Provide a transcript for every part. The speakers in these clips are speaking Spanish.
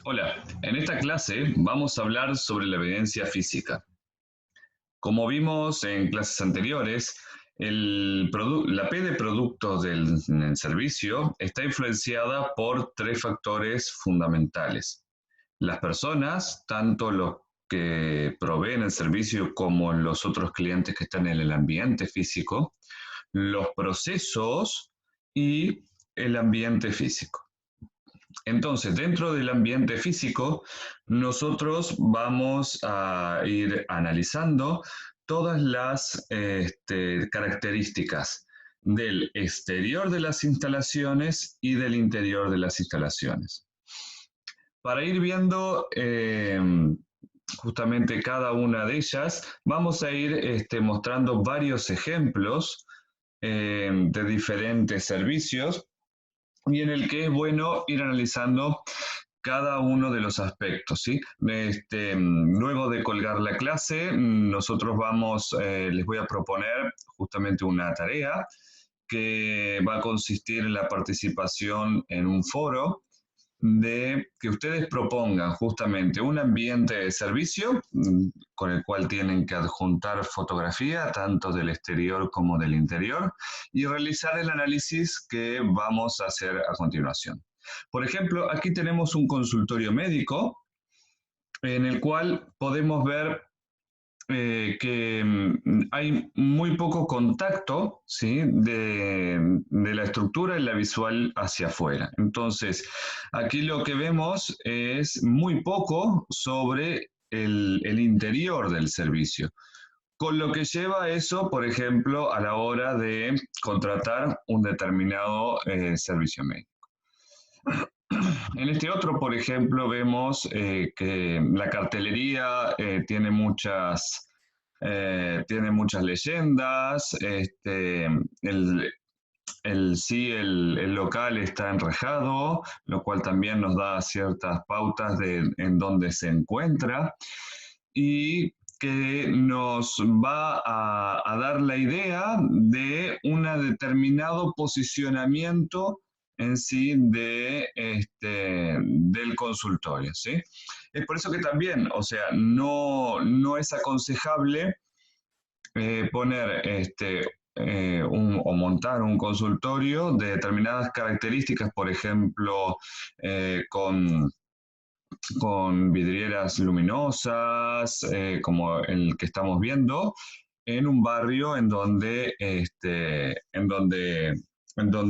Hola, en esta clase vamos a hablar sobre la evidencia física. Como vimos en clases anteriores, la P de productos del servicio está influenciada por tres factores fundamentales. Las personas, tanto los que proveen el servicio como los otros clientes que están en el ambiente físico, los procesos y el ambiente físico. Entonces, dentro del ambiente físico, nosotros vamos a ir analizando todas las características del exterior de las instalaciones y del interior de las instalaciones. Para ir viendo justamente cada una de ellas, vamos a ir mostrando varios ejemplos de diferentes servicios y en el que es bueno ir analizando cada uno de los aspectos, ¿sí? Luego de colgar la clase, nosotros les voy a proponer justamente una tarea que va a consistir en la participación en un foro de que ustedes propongan justamente un ambiente de servicio con el cual tienen que adjuntar fotografía tanto del exterior como del interior y realizar el análisis que vamos a hacer a continuación. Por ejemplo, aquí tenemos un consultorio médico en el cual podemos ver que hay muy poco contacto, ¿sí? de la estructura y la visual hacia afuera. Entonces, aquí lo que vemos es muy poco sobre el interior del servicio. Con lo que lleva eso, por ejemplo, a la hora de contratar un determinado servicio médico. En este otro, por ejemplo, vemos que la cartelería tiene muchas leyendas, el local está enrejado, lo cual también nos da ciertas pautas en dónde se encuentra y que nos va a dar la idea de un determinado posicionamiento en sí del consultorio, ¿sí? Es por eso que también, o sea, no es aconsejable poner o montar un consultorio de determinadas características, por ejemplo, con vidrieras luminosas, como el que estamos viendo, en un barrio en donde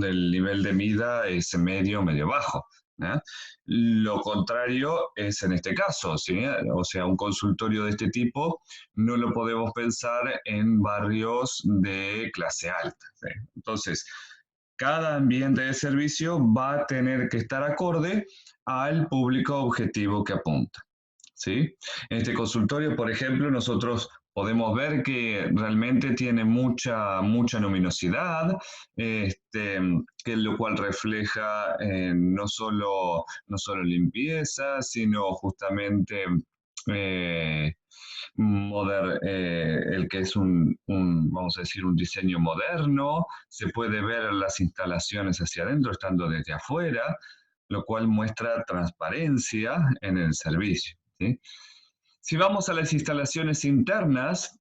el nivel de vida es medio bajo. ¿Eh? Lo contrario es en este caso, ¿sí? O sea, un consultorio de este tipo no lo podemos pensar en barrios de clase alta, ¿sí? Entonces, cada ambiente de servicio va a tener que estar acorde al público objetivo que apunta, ¿sí? En este consultorio, por ejemplo, nosotros podemos ver que realmente tiene mucha luminosidad, lo cual refleja no solo limpieza, sino justamente eh, el que es vamos a decir, un diseño moderno. Se puede ver las instalaciones hacia adentro, estando desde afuera, lo cual muestra transparencia en el servicio, ¿sí? Si vamos a las instalaciones internas,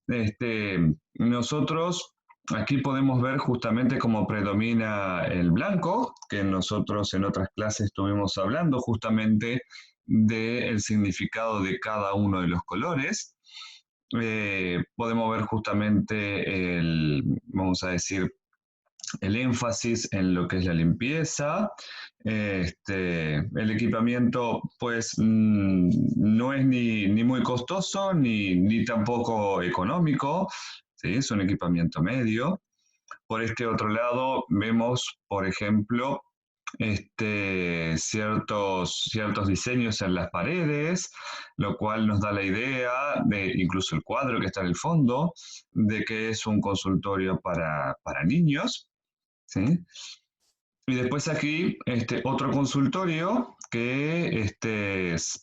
nosotros aquí podemos ver justamente cómo predomina el blanco, que nosotros en otras clases estuvimos hablando justamente del significado de cada uno de los colores. Podemos ver justamente vamos a decir, el énfasis en lo que es la limpieza. El equipamiento, pues, no es ni muy costoso ni tampoco económico, ¿sí? Es un equipamiento medio. Por este otro lado, vemos, por ejemplo, ciertos diseños en las paredes, lo cual nos da la idea de incluso el cuadro que está en el fondo, de que es un consultorio para niños, ¿sí? Y después aquí otro consultorio que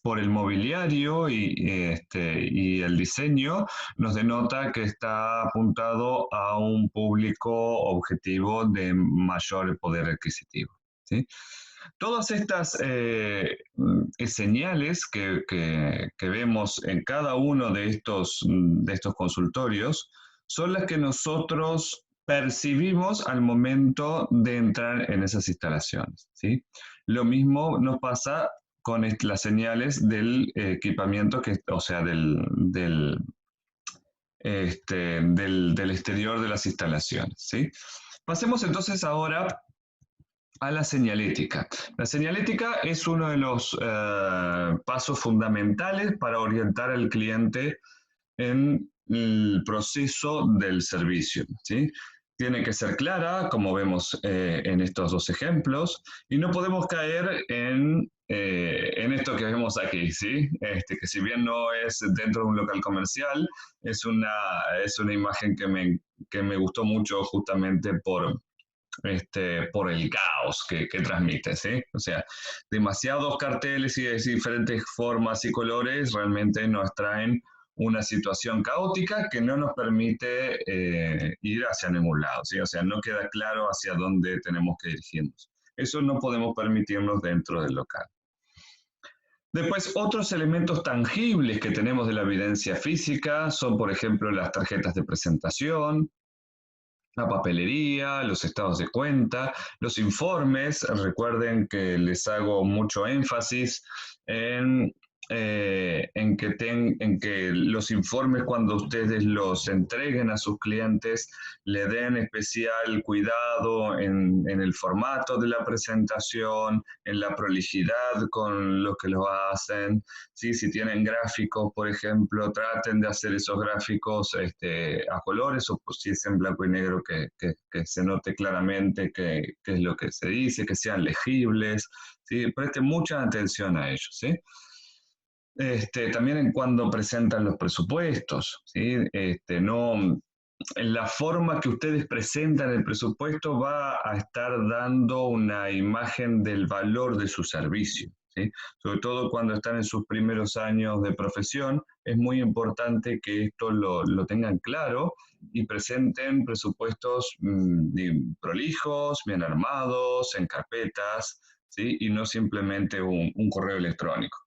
por el mobiliario y el diseño nos denota que está apuntado a un público objetivo de mayor poder adquisitivo, ¿sí? Todas estas señales que vemos en cada uno de estos consultorios son las que nosotros percibimos al momento de entrar en esas instalaciones, ¿sí? Lo mismo nos pasa con las señales del equipamiento, o sea, del exterior de las instalaciones, ¿sí? Pasemos entonces ahora a la señalética. La señalética es uno de los pasos fundamentales para orientar al cliente en el proceso del servicio, ¿sí? Tiene que ser clara, como vemos en estos dos ejemplos, y no podemos caer en esto que vemos aquí, ¿sí? Que si bien no es dentro de un local comercial, es una imagen que me gustó mucho justamente por el caos que transmite, ¿sí? O sea, demasiados carteles y de diferentes formas y colores realmente nos traen una situación caótica que no nos permite ir hacia ningún lado, ¿sí? O sea, no queda claro hacia dónde tenemos que dirigirnos. Eso no podemos permitirnos dentro del local. Después, otros elementos tangibles que tenemos de la evidencia física son, por ejemplo, las tarjetas de presentación, la papelería, los estados de cuenta, los informes. Recuerden que les hago mucho énfasis en, en que los informes, cuando ustedes los entreguen a sus clientes, le den especial cuidado en el formato de la presentación, en la prolijidad con lo que lo hacen. ¿Sí? Si tienen gráficos, por ejemplo, traten de hacer esos gráficos a colores, o pues, si es en blanco y negro, que se note claramente qué es lo que se dice, que sean legibles. ¿Sí? Presten mucha atención a ellos, ¿sí? También en cuando presentan los presupuestos, ¿sí? No, la forma que ustedes presentan el presupuesto va a estar dando una imagen del valor de su servicio, ¿sí? Sobre todo cuando están en sus primeros años de profesión, es muy importante que esto lo tengan claro y presenten presupuestos prolijos, bien armados, en carpetas, ¿sí? Y no simplemente un correo electrónico.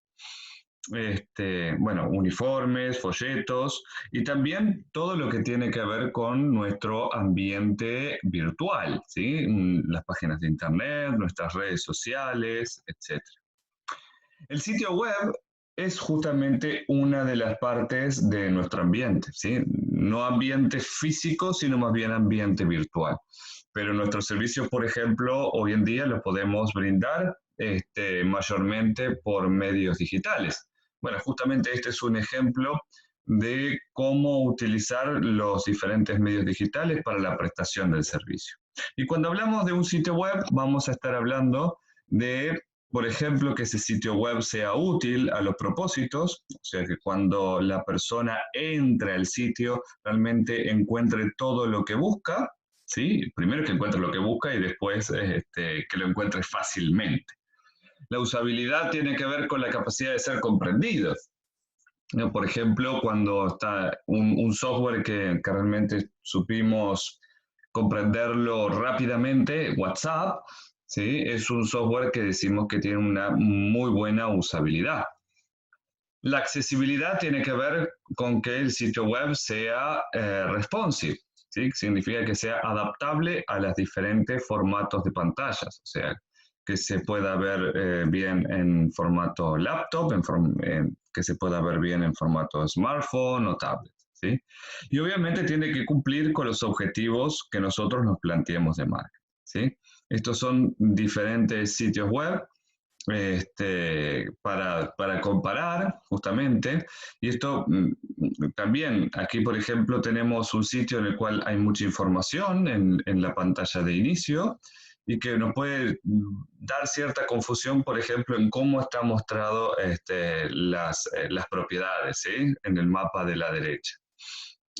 Bueno, uniformes, folletos y también todo lo que tiene que ver con nuestro ambiente virtual, ¿sí? Las páginas de internet, nuestras redes sociales, etc. El sitio web es justamente una de las partes de nuestro ambiente, ¿sí? No ambiente físico, sino más bien ambiente virtual. Pero nuestros servicios, por ejemplo, hoy en día los podemos brindar mayormente por medios digitales. Bueno, justamente este es un ejemplo de cómo utilizar los diferentes medios digitales para la prestación del servicio. Y cuando hablamos de un sitio web, vamos a estar hablando de, por ejemplo, que ese sitio web sea útil a los propósitos, o sea, que cuando la persona entre al sitio realmente encuentre todo lo que busca, ¿sí? Primero que encuentre lo que busca y después que lo encuentre fácilmente. La usabilidad tiene que ver con la capacidad de ser comprendido, ¿no? Por ejemplo, cuando está un software que realmente supimos comprenderlo rápidamente, WhatsApp, ¿sí? Es un software que decimos que tiene una muy buena usabilidad. La accesibilidad tiene que ver con que el sitio web sea responsive, ¿sí? Significa que sea adaptable a los diferentes formatos de pantallas, o sea, que se pueda ver bien en formato laptop, que se pueda ver bien en formato smartphone o tablet, ¿sí? Y obviamente tiene que cumplir con los objetivos que nosotros nos planteemos de marca, ¿sí? Estos son diferentes sitios web para comparar justamente. Y esto también, aquí por ejemplo tenemos un sitio en el cual hay mucha información en la pantalla de inicio y que nos puede dar cierta confusión, por ejemplo, en cómo está mostrado las propiedades, ¿sí? En el mapa de la derecha.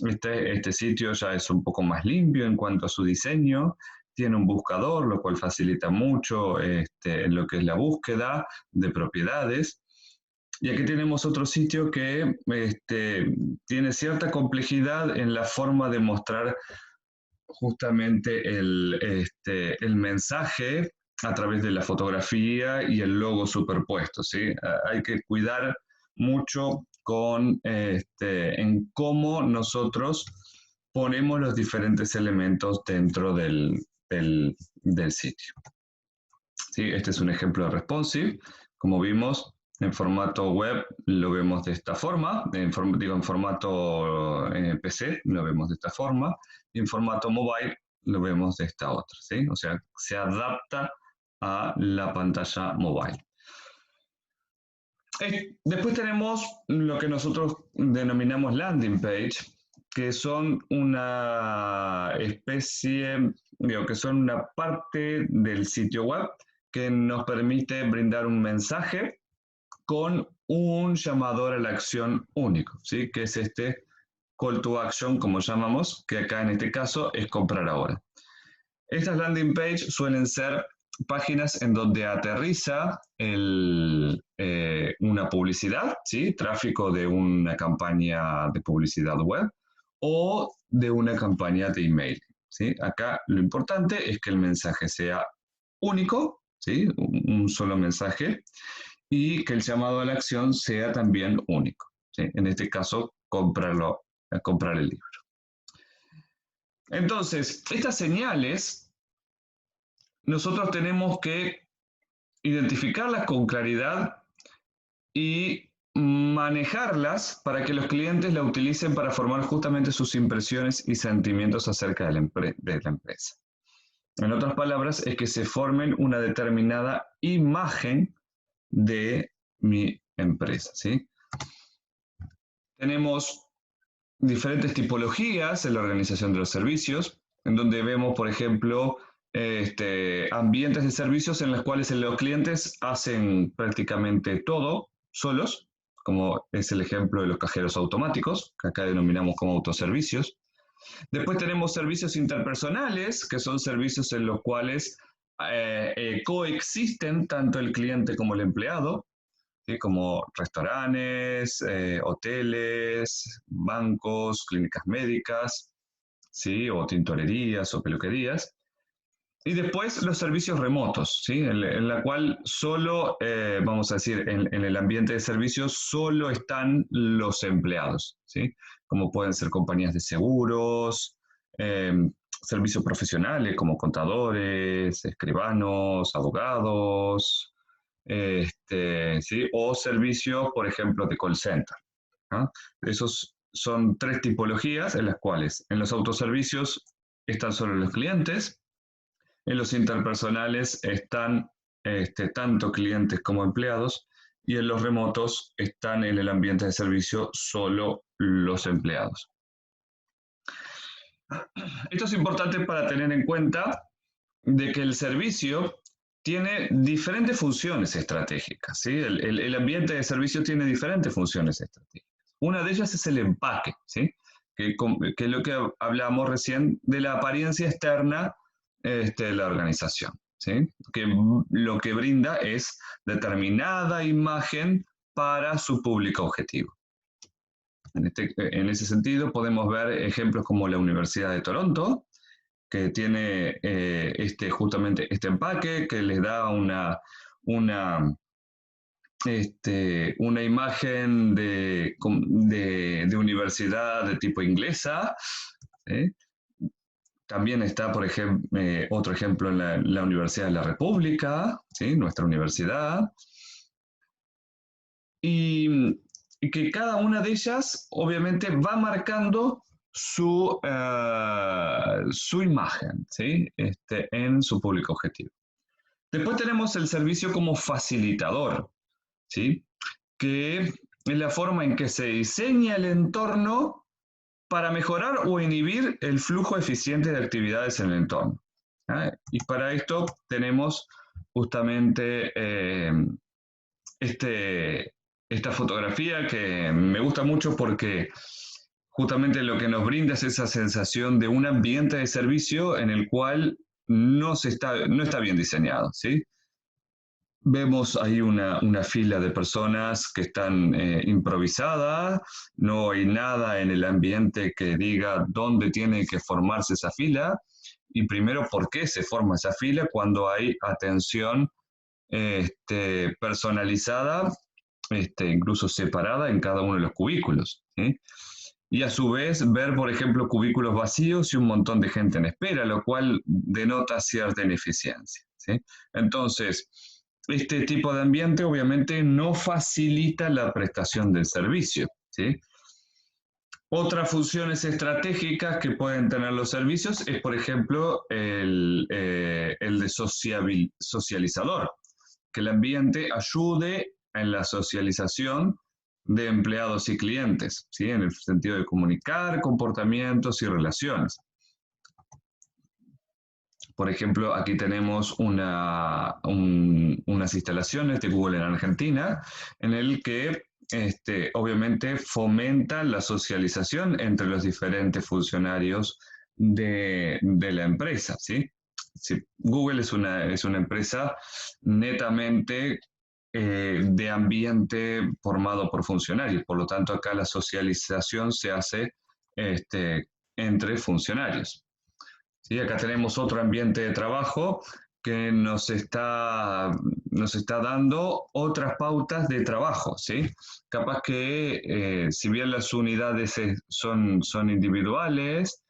Este sitio ya es un poco más limpio en cuanto a su diseño, tiene un buscador, lo cual facilita mucho en lo que es la búsqueda de propiedades. Y aquí tenemos otro sitio que tiene cierta complejidad en la forma de mostrar justamente el mensaje a través de la fotografía y el logo superpuesto, ¿sí? Hay que cuidar mucho en cómo nosotros ponemos los diferentes elementos dentro del sitio. ¿Sí? Este es un ejemplo de responsive. Como vimos, en formato web lo vemos de esta forma, en formato PC lo vemos de esta forma, y en formato mobile lo vemos de esta otra, ¿sí? O sea, se adapta a la pantalla mobile. Después tenemos lo que nosotros denominamos landing page, que son una especie, digo, que son una parte del sitio web que nos permite brindar un mensaje con un llamador a la acción único, ¿sí? Que es este call to action, como llamamos, que acá en este caso es comprar ahora. Estas landing page suelen ser páginas en donde aterriza una publicidad, ¿sí? Tráfico de una campaña de publicidad web o de una campaña de email, ¿sí? Acá lo importante es que el mensaje sea único, ¿sí? Un solo mensaje, y que el llamado a la acción sea también único, ¿sí? En este caso, comprar el libro. Entonces, estas señales nosotros tenemos que identificarlas con claridad y manejarlas para que los clientes la utilicen para formar justamente sus impresiones y sentimientos acerca de la empresa. En otras palabras, es que se formen una determinada imagen de mi empresa, ¿sí? Tenemos diferentes tipologías en la organización de los servicios, en donde vemos, por ejemplo, ambientes de servicios en los cuales los clientes hacen prácticamente todo solos, como es el ejemplo de los cajeros automáticos, que acá denominamos como autoservicios. Después tenemos servicios interpersonales, que son servicios en los cuales coexisten tanto el cliente como el empleado, ¿sí? Como restaurantes, hoteles, bancos, clínicas médicas, ¿sí? O tintorerías o peluquerías. Y después los servicios remotos, ¿sí? En la cual solo, vamos a decir, en el ambiente de servicios solo están los empleados, ¿sí? Como pueden ser compañías de seguros, eh, servicios profesionales como contadores, escribanos, abogados, ¿sí? O servicios, por ejemplo, de call center, ¿no? Esos son tres tipologías en las cuales en los autoservicios están solo los clientes, en los interpersonales están tanto clientes como empleados, y en los remotos están en el ambiente de servicio solo los empleados. Esto es importante para tener en cuenta de que el servicio tiene diferentes funciones estratégicas, ¿sí? El ambiente de servicio tiene diferentes funciones estratégicas. Una de ellas es el empaque, ¿sí? Que es lo que hablamos recién de la apariencia externa de la organización, ¿sí? Que lo que brinda es determinada imagen para su público objetivo. En ese sentido podemos ver ejemplos como la Universidad de Toronto, que tiene justamente este empaque que les da una imagen de universidad de tipo inglesa. ¿Sí? También está, por ejemplo, otro ejemplo en la Universidad de la República, ¿sí? Nuestra universidad. Y que cada una de ellas obviamente va marcando su imagen, ¿sí? En su público objetivo. Después tenemos el servicio como facilitador, ¿sí? Que es la forma en que se diseña el entorno para mejorar o inhibir el flujo eficiente de actividades en el entorno. ¿Ah? Y para esto tenemos justamente esta fotografía que me gusta mucho porque justamente lo que nos brinda es esa sensación de un ambiente de servicio en el cual no está bien diseñado, ¿sí? Vemos ahí una fila de personas que están improvisadas, no hay nada en el ambiente que diga dónde tiene que formarse esa fila, y primero por qué se forma esa fila cuando hay atención personalizada, incluso separada en cada uno de los cubículos, ¿sí? Y a su vez ver, por ejemplo, cubículos vacíos y un montón de gente en espera, lo cual denota cierta ineficiencia, ¿sí? Entonces, este tipo de ambiente obviamente no facilita la prestación del servicio, ¿sí? Otras funciones estratégicas que pueden tener los servicios es, por ejemplo, el de socializador, que el ambiente ayude en la socialización de empleados y clientes, ¿sí? En el sentido de comunicar comportamientos y relaciones. Por ejemplo, aquí tenemos unas instalaciones de Google en Argentina, en el que obviamente fomentan la socialización entre los diferentes funcionarios de la empresa, ¿sí? Sí, Google es una empresa netamente de ambiente formado por funcionarios, por lo tanto acá la socialización se hace entre funcionarios. ¿Sí? Acá tenemos otro ambiente de trabajo que nos está dando otras pautas de trabajo, ¿sí? Capaz que, si bien las unidades son individuales,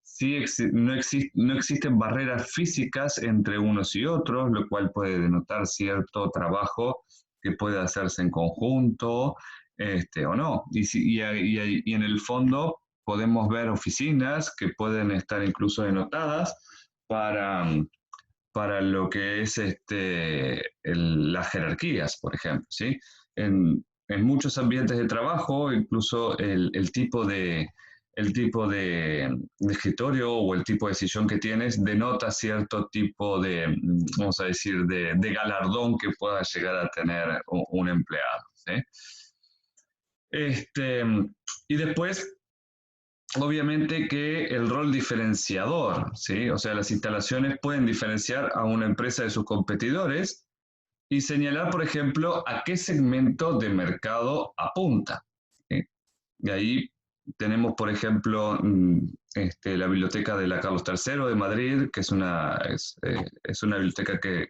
sí no existen barreras físicas entre unos y otros, lo cual puede denotar cierto trabajo que puede hacerse en conjunto, o no. Y en el fondo podemos ver oficinas que pueden estar incluso denotadas para, para lo que es las jerarquías, por ejemplo, ¿sí? En muchos ambientes de trabajo, incluso el tipo de escritorio o el tipo de sillón que tienes denota cierto tipo de, vamos a decir, de galardón que pueda llegar a tener un empleado, ¿sí? Y después, obviamente que el rol diferenciador, ¿sí? O sea, las instalaciones pueden diferenciar a una empresa de sus competidores y señalar, por ejemplo, a qué segmento de mercado apunta, ¿sí? Y ahí tenemos, por ejemplo, la biblioteca de la Carlos III de Madrid, que es una biblioteca que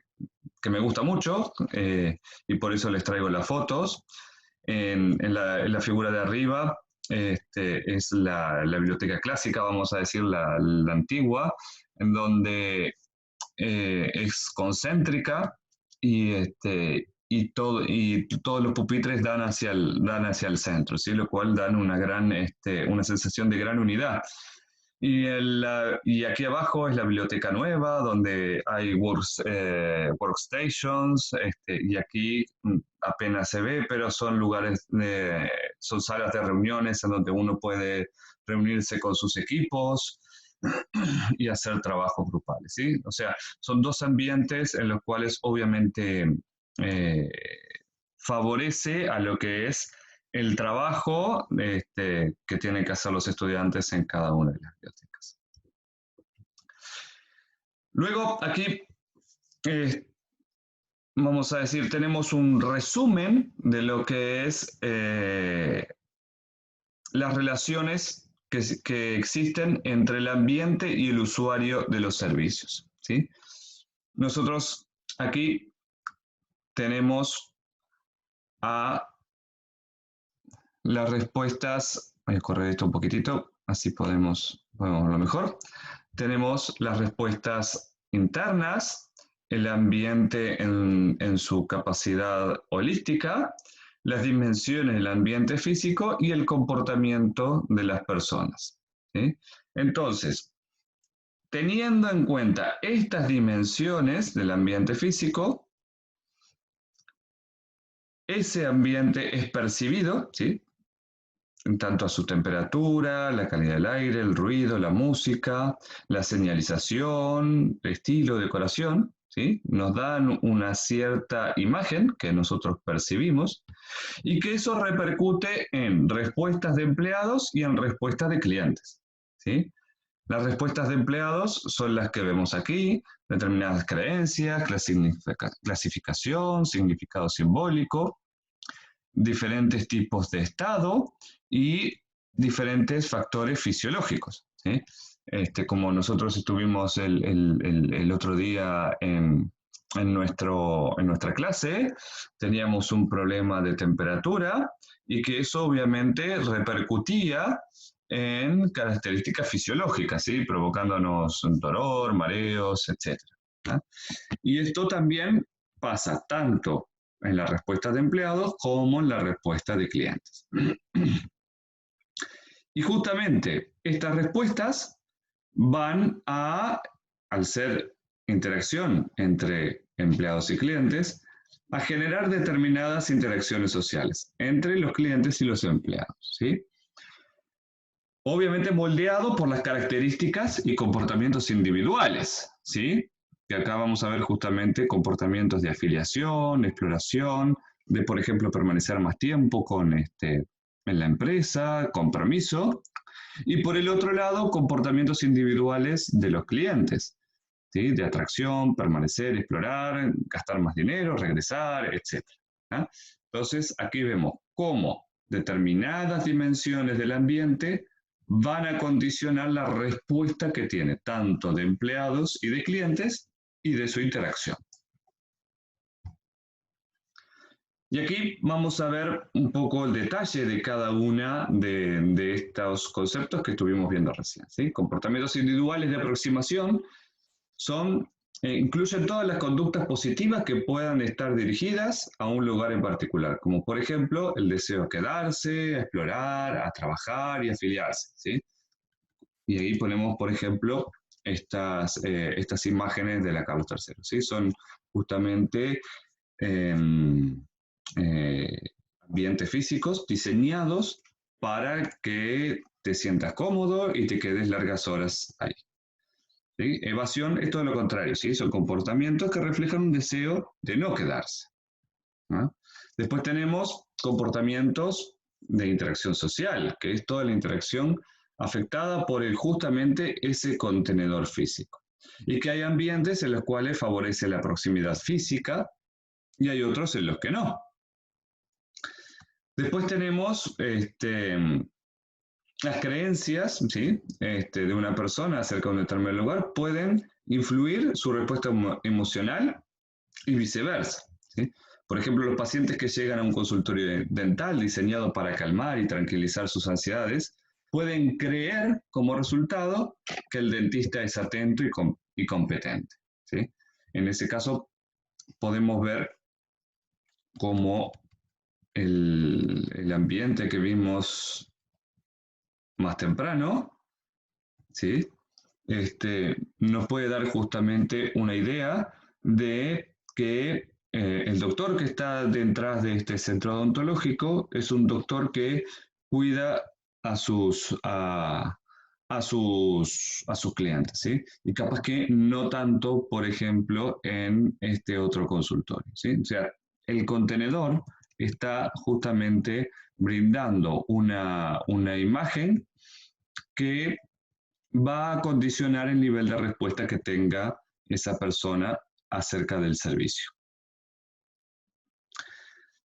me gusta mucho, y por eso les traigo las fotos. En la figura de arriba es la biblioteca clásica, vamos a decir, la antigua, en donde es concéntrica y todos los pupitres dan hacia el centro, ¿sí? Lo cual dan una sensación de gran unidad. Y aquí abajo es la biblioteca nueva, donde hay workstations, y aquí apenas se ve, pero son son salas de reuniones en donde uno puede reunirse con sus equipos y hacer trabajos grupales, ¿sí? O sea, son dos ambientes en los cuales obviamente eh, favorece a lo que es el trabajo que tienen que hacer los estudiantes en cada una de las bibliotecas. Luego, aquí, vamos a decir, tenemos un resumen de lo que es las relaciones que existen entre el ambiente y el usuario de los servicios, ¿sí? Nosotros aquí tenemos a las respuestas, voy a correr esto un poquitito, así podemos verlo mejor. Tenemos las respuestas internas, el ambiente en su capacidad holística, las dimensiones del ambiente físico y el comportamiento de las personas, ¿sí? Entonces, teniendo en cuenta estas dimensiones del ambiente físico, ese ambiente es percibido, ¿sí? En tanto a su temperatura, la calidad del aire, el ruido, la música, la señalización, el estilo, decoración, ¿sí? Nos dan una cierta imagen que nosotros percibimos y que eso repercute en respuestas de empleados y en respuestas de clientes, ¿sí? Las respuestas de empleados son las que vemos aquí, determinadas creencias, clasificación, significado simbólico, diferentes tipos de estado y diferentes factores fisiológicos, ¿sí? como nosotros estuvimos el otro día en nuestra clase, teníamos un problema de temperatura y que eso obviamente repercutía en características fisiológicas, ¿sí? Provocándonos un dolor, mareos, etcétera, ¿ah? Y esto también pasa tanto en la respuesta de empleados como en la respuesta de clientes. Y justamente estas respuestas van al ser interacción entre empleados y clientes, a generar determinadas interacciones sociales entre los clientes y los empleados, ¿sí? Obviamente moldeado por las características y comportamientos individuales, ¿sí? Que acá vamos a ver justamente comportamientos de afiliación, exploración, de, por ejemplo, permanecer más tiempo en la empresa, compromiso, y por el otro lado, comportamientos individuales de los clientes, ¿sí? De atracción, permanecer, explorar, gastar más dinero, regresar, etc. ¿Ah? Entonces, aquí vemos cómo determinadas dimensiones del ambiente van a condicionar la respuesta que tiene tanto de empleados y de clientes y de su interacción. Y aquí vamos a ver un poco el detalle de cada una de estos conceptos que estuvimos viendo recién, ¿sí? Comportamientos individuales de aproximación incluyen todas las conductas positivas que puedan estar dirigidas a un lugar en particular, como por ejemplo el deseo de quedarse, a explorar, a trabajar y afiliarse, ¿sí? Y ahí ponemos, por ejemplo, estas imágenes de la Carlos III, ¿sí? Son justamente eh, ambientes físicos diseñados para que te sientas cómodo y te quedes largas horas ahí. ¿Sí? Evasión es todo lo contrario, ¿sí? Son comportamientos que reflejan un deseo de no quedarse, ¿no? Después tenemos comportamientos de interacción social, que es toda la interacción afectada por justamente ese contenedor físico. Y que hay ambientes en los cuales favorece la proximidad física y hay otros en los que no. Después tenemos las creencias, ¿sí? De una persona acerca de un determinado lugar pueden influir su respuesta emocional y viceversa, ¿sí? Por ejemplo, los pacientes que llegan a un consultorio dental diseñado para calmar y tranquilizar sus ansiedades pueden creer como resultado que el dentista es atento y competente, ¿sí? En ese caso podemos ver cómo el ambiente que vimos más temprano, ¿sí? Nos puede dar justamente una idea de que el doctor que está detrás de este centro odontológico es un doctor que cuida a sus clientes, ¿sí? Y capaz que no tanto, por ejemplo, en este otro consultorio, ¿sí? O sea, el contenedor está justamente brindando una imagen que va a condicionar el nivel de respuesta que tenga esa persona acerca del servicio.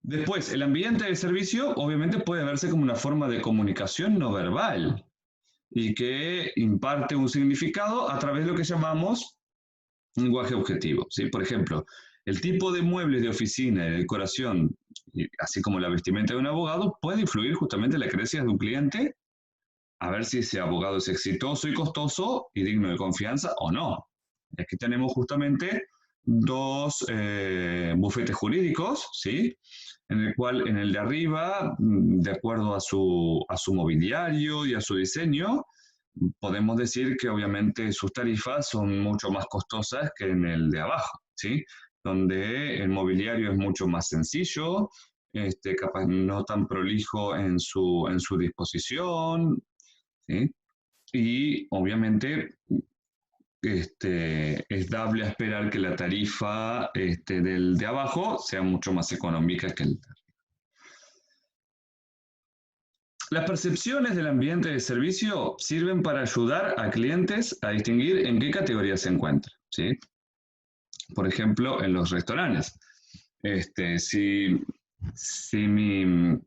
Después, el ambiente de servicio obviamente puede verse como una forma de comunicación no verbal y que imparte un significado a través de lo que llamamos lenguaje objetivo, ¿sí? Por ejemplo, el tipo de muebles de oficina y de decoración, así como la vestimenta de un abogado, puede influir justamente en las creencias de un cliente a ver si ese abogado es exitoso y costoso y digno de confianza o no. Aquí tenemos justamente dos bufetes jurídicos, ¿sí? En el cual en el de arriba, de acuerdo a su mobiliario y a su diseño, podemos decir que obviamente sus tarifas son mucho más costosas que en el de abajo, ¿sí? Donde el mobiliario es mucho más sencillo, capaz no tan prolijo en su disposición, ¿sí? Y obviamente es dable a esperar que la tarifa del de abajo sea mucho más económica que el de arriba. Las percepciones del ambiente de servicio sirven para ayudar a clientes a distinguir en qué categoría se encuentran, ¿sí? Por ejemplo, en los restaurantes. Si mi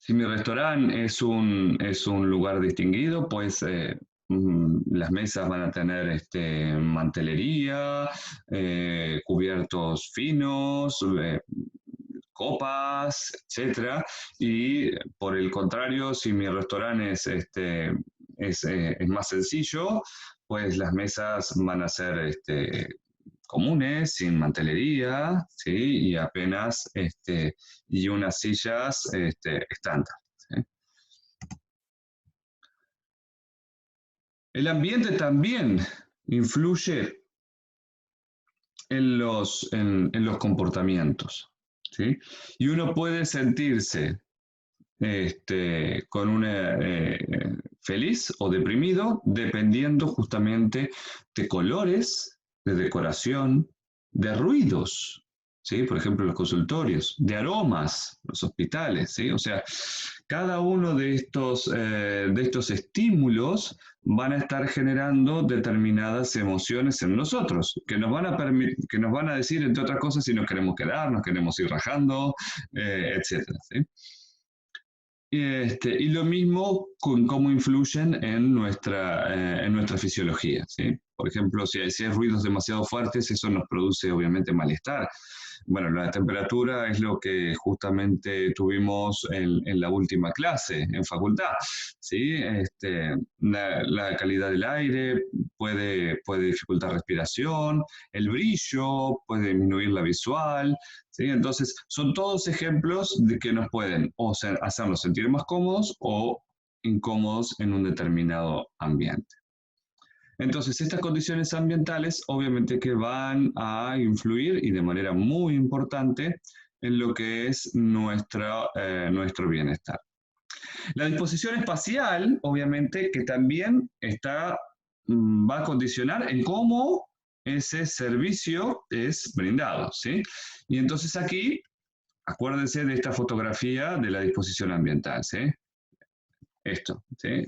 restaurante es un lugar distinguido, pues las mesas van a tener mantelería, cubiertos finos, copas, etcétera. Y por el contrario, si mi restaurante es más sencillo, pues las mesas van a ser comunes, sin mantelería, ¿sí? Y apenas y unas sillas estándar. ¿Sí? El ambiente también influye en los comportamientos, ¿sí? Y uno puede sentirse con una feliz o deprimido dependiendo justamente de colores, de decoración, de ruidos, ¿sí? Por ejemplo, los consultorios, de aromas, los hospitales, ¿sí? O sea, cada uno de estos estímulos van a estar generando determinadas emociones en nosotros, que nos van a decir, entre otras cosas, si nos queremos quedar, nos queremos ir rajando, etcétera, ¿sí? Y lo mismo con cómo influyen en nuestra fisiología, ¿sí? Por ejemplo, si hay ruidos demasiado fuertes, eso nos produce obviamente malestar. Bueno, la temperatura es lo que justamente tuvimos en la última clase en facultad, ¿sí? La calidad del aire puede dificultar respiración, el brillo puede disminuir la visual, ¿sí? Entonces, son todos ejemplos de que nos pueden hacernos sentir más cómodos o incómodos en un determinado ambiente. Entonces, estas condiciones ambientales obviamente que van a influir y de manera muy importante en lo que es nuestro bienestar. La disposición espacial, obviamente, que también va a condicionar en cómo ese servicio es brindado, ¿sí? Y entonces aquí, acuérdense de esta fotografía de la disposición ambiental, ¿sí? Esto, ¿sí?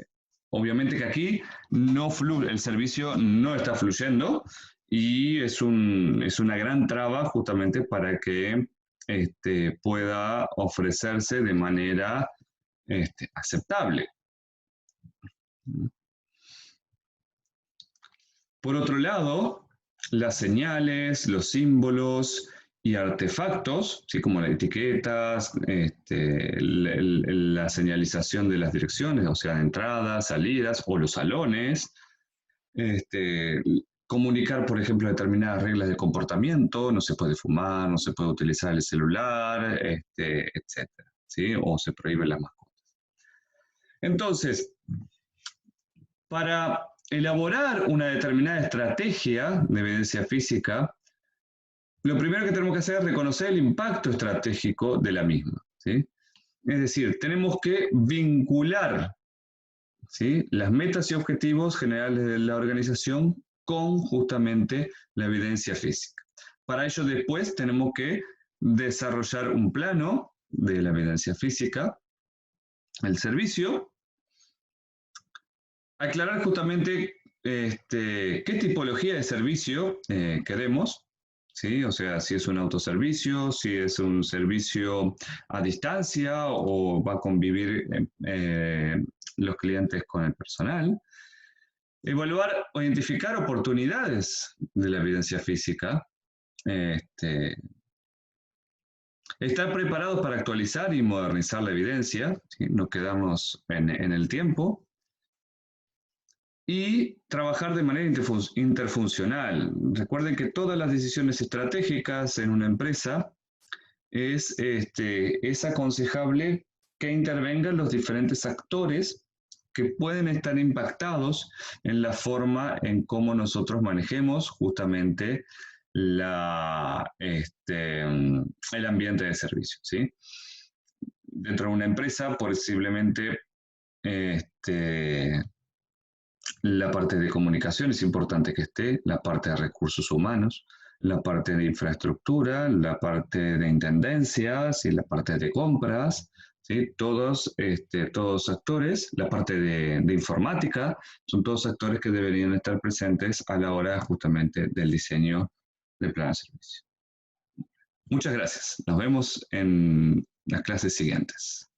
Obviamente que aquí el servicio no está fluyendo y es una gran traba justamente para que pueda ofrecerse de manera aceptable. Por otro lado, las señales, los símbolos y artefactos, ¿sí? Como las etiquetas, la señalización de las direcciones, o sea, entradas, salidas o los salones, este, comunicar, por ejemplo, determinadas reglas de comportamiento, no se puede fumar, no se puede utilizar el celular, etcétera, ¿sí? O se prohíben las mascotas. Entonces, para elaborar una determinada estrategia de evidencia física, lo primero que tenemos que hacer es reconocer el impacto estratégico de la misma, ¿sí? Es decir, tenemos que vincular, ¿sí?, las metas y objetivos generales de la organización con justamente la evidencia física. Para ello después tenemos que desarrollar un plano de la evidencia física, el servicio, aclarar justamente qué tipología de servicio queremos, ¿sí? O sea, si es un autoservicio, si es un servicio a distancia o va a convivir los clientes con el personal. Evaluar o identificar oportunidades de la evidencia física. Estar preparados para actualizar y modernizar la evidencia, ¿sí? No quedarnos en el tiempo. Y trabajar de manera interfuncional. Recuerden que todas las decisiones estratégicas en una empresa es aconsejable que intervengan los diferentes actores que pueden estar impactados en la forma en cómo nosotros manejemos justamente el ambiente de servicio, ¿sí? Dentro de una empresa, posiblemente la parte de comunicación es importante que esté, la parte de recursos humanos, la parte de infraestructura, la parte de intendencias y la parte de compras, ¿sí? Todos actores, la parte de informática, son todos actores que deberían estar presentes a la hora justamente del diseño del plan de servicio. Muchas gracias. Nos vemos en las clases siguientes.